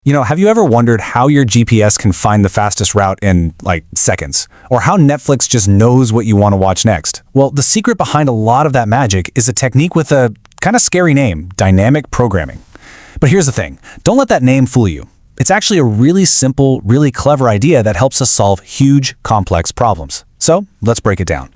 Have you ever wondered how your GPS can find the fastest route in, like, seconds? Or how Netflix just knows what you want to watch next? Well, the secret behind a lot of that magic is a technique with a kind of scary name, dynamic programming. But here's the thing, don't let that name fool you. It's actually a really simple, really clever idea that helps us solve huge, complex problems. So, let's break it down.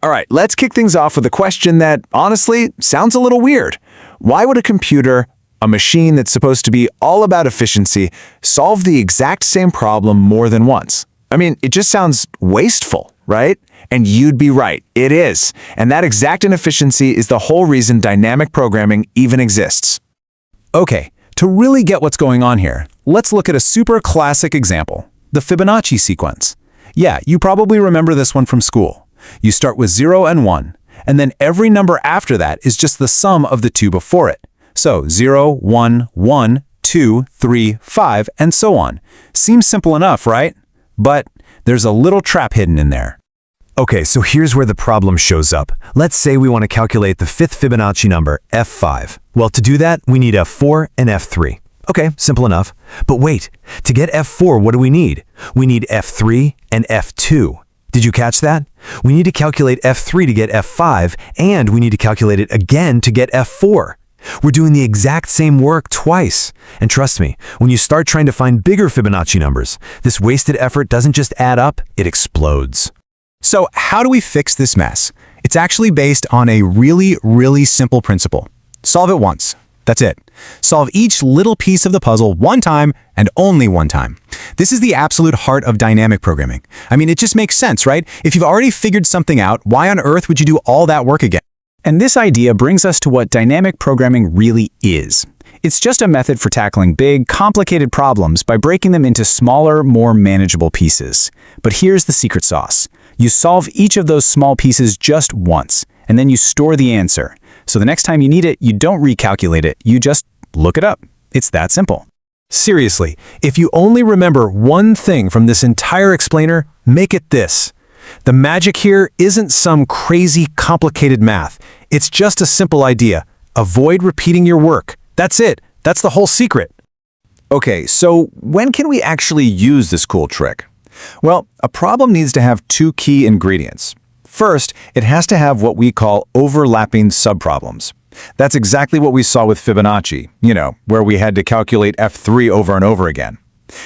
All right, let's kick things off with a question that, honestly, sounds a little weird. Why would a computer, a machine that's supposed to be all about efficiency, solve the exact same problem more than once? I mean, it just sounds wasteful, right? And you'd be right, it is. And that exact inefficiency is the whole reason dynamic programming even exists. Okay, to really get what's going on here, let's look at a super classic example, the Fibonacci sequence. Yeah, you probably remember this one from school. You start with 0 and 1, and then every number after that is just the sum of the two before it. So 0, 1, 1, 2, 3, 5, and so on. Seems simple enough, right? But there's a little trap hidden in there. Okay, so here's where the problem shows up. Let's say we want to calculate the fifth Fibonacci number, f5. Well, to do that, we need f4 and f3. Okay, simple enough. But wait, to get f4, what do we need? We need f3 and f2. Did you catch that? We need to calculate f3 to get f5, and we need to calculate it again to get f4. We're doing the exact same work twice. And trust me, when you start trying to find bigger Fibonacci numbers, this wasted effort doesn't just add up, it explodes. So how do we fix this mess? It's actually based on a really, really simple principle. Solve it once. That's it. Solve each little piece of the puzzle one time and only one time. This is the absolute heart of dynamic programming. I mean, it just makes sense, right? If you've already figured something out, why on earth would you do all that work again? And this idea brings us to what dynamic programming really is. It's just a method for tackling big, complicated problems by breaking them into smaller, more manageable pieces. But here's the secret sauce. You solve each of those small pieces just once, and then you store the answer. So the next time you need it, you don't recalculate it, you just look it up. It's that simple. Seriously, if you only remember one thing from this entire explainer, make it this. The magic here isn't some crazy, complicated math. It's just a simple idea. Avoid repeating your work. That's it. That's the whole secret. Okay, so when can we actually use this cool trick? Well, a problem needs to have two key ingredients. First, it has to have what we call overlapping subproblems. That's exactly what we saw with Fibonacci, where we had to calculate f3 over and over again.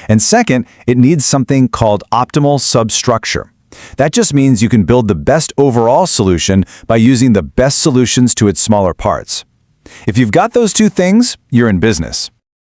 And second, it needs something called optimal substructure. That just means you can build the best overall solution by using the best solutions to its smaller parts. If you've got those two things, you're in business.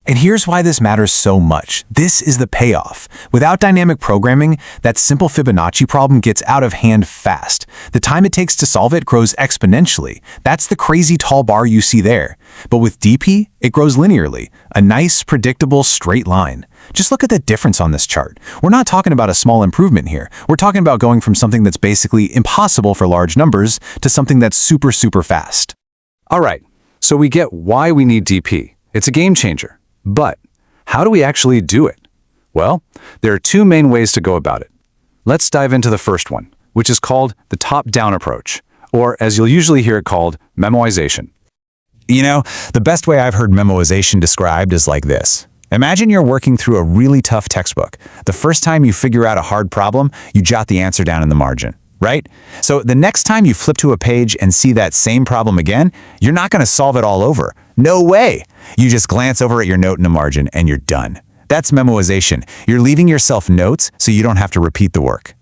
And here's why this matters so much. This is the payoff. Without dynamic programming, that simple Fibonacci problem gets out of hand fast. The time it takes to solve it grows exponentially. That's the crazy tall bar you see there. But with DP, it grows linearly, a nice, predictable, straight line. Just look at the difference on this chart. We're not talking about a small improvement here. We're talking about going from something that's basically impossible for large numbers to something that's super, super fast. All right, so we get why we need DP. It's a game changer. But how do we actually do it? Well, there are two main ways to go about it. Let's dive into the first one, which is called the top-down approach, or as you'll usually hear it called, memoization. The best way I've heard memoization described is like this. Imagine you're working through a really tough textbook. The first time you figure out a hard problem, you jot the answer down in the margin, right? So the next time you flip to a page and see that same problem again, you're not going to solve it all over. No way! You just glance over at your note in the margin and you're done. That's memoization. You're leaving yourself notes so you don't have to repeat the work.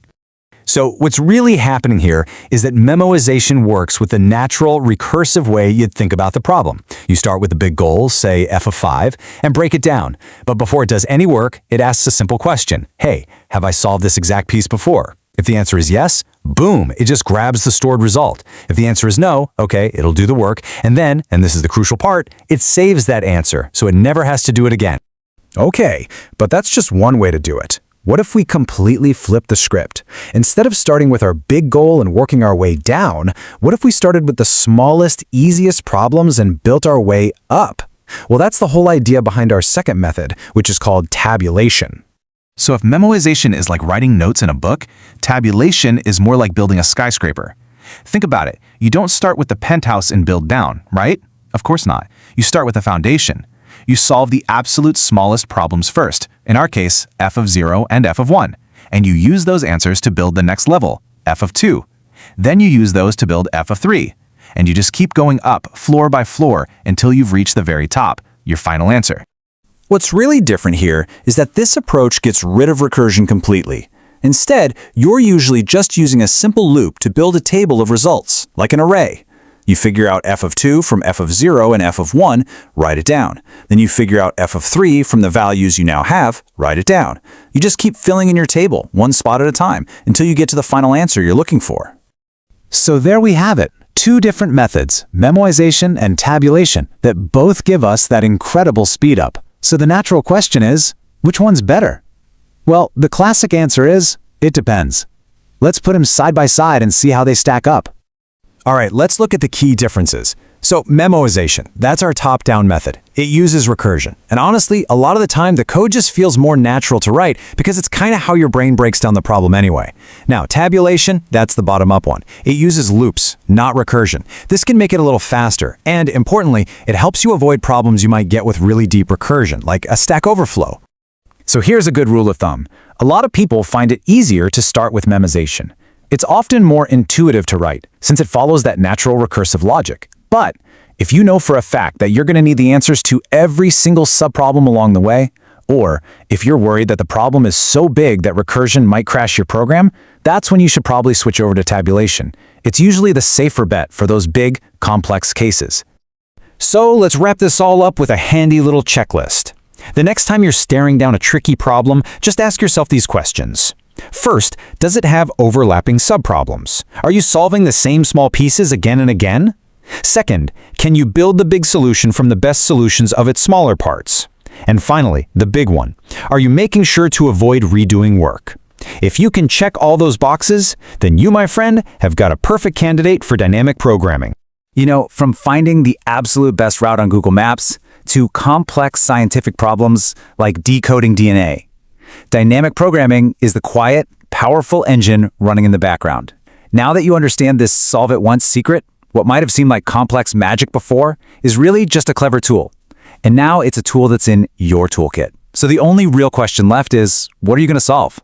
So what's really happening here is that memoization works with the natural, recursive way you'd think about the problem. You start with a big goal, say f of 5, and break it down. But before it does any work, it asks a simple question. Hey, have I solved this exact piece before? If the answer is yes, boom, it just grabs the stored result. If the answer is no, okay, it'll do the work, and then, and this is the crucial part, it saves that answer, so it never has to do it again. Okay, but that's just one way to do it. What if we completely flip the script? Instead of starting with our big goal and working our way down, what if we started with the smallest, easiest problems and built our way up? Well, that's the whole idea behind our second method, which is called tabulation. So if memoization is like writing notes in a book, tabulation is more like building a skyscraper. Think about it. You don't start with the penthouse and build down, right? Of course not. You start with a foundation. You solve the absolute smallest problems first, in our case, f of 0 and f of 1, and you use those answers to build the next level, f of 2. Then you use those to build f of 3, and you just keep going up floor by floor until you've reached the very top, your final answer. What's really different here is that this approach gets rid of recursion completely. Instead, you're usually just using a simple loop to build a table of results, like an array. You figure out f of 2 from f of 0 and f of 1, write it down. Then you figure out f of 3 from the values you now have, write it down. You just keep filling in your table, one spot at a time, until you get to the final answer you're looking for. So there we have it. Two different methods, memoization and tabulation, that both give us that incredible speed up. So the natural question is, which one's better? Well, the classic answer is, it depends. Let's put them side by side and see how they stack up. All right, let's look at the key differences. So memoization, that's our top-down method. It uses recursion. And honestly, a lot of the time, the code just feels more natural to write because it's kind of how your brain breaks down the problem anyway. Now, tabulation, that's the bottom-up one. It uses loops, not recursion. This can make it a little faster. And importantly, it helps you avoid problems you might get with really deep recursion, like a Stack Overflow. So here's a good rule of thumb. A lot of people find it easier to start with memoization. It's often more intuitive to write, since it follows that natural recursive logic. But if you know for a fact that you're going to need the answers to every single subproblem along the way, or if you're worried that the problem is so big that recursion might crash your program, that's when you should probably switch over to tabulation. It's usually the safer bet for those big, complex cases. So let's wrap this all up with a handy little checklist. The next time you're staring down a tricky problem, just ask yourself these questions. First, does it have overlapping subproblems? Are you solving the same small pieces again and again? Second, can you build the big solution from the best solutions of its smaller parts? And finally, the big one. Are you making sure to avoid redoing work? If you can check all those boxes, then you, my friend, have got a perfect candidate for dynamic programming. You know, from finding the absolute best route on Google Maps to complex scientific problems like decoding DNA, dynamic programming is the quiet, powerful engine running in the background. Now that you understand this solve-it-once secret, what might have seemed like complex magic before is really just a clever tool. And now it's a tool that's in your toolkit. So the only real question left is, what are you going to solve?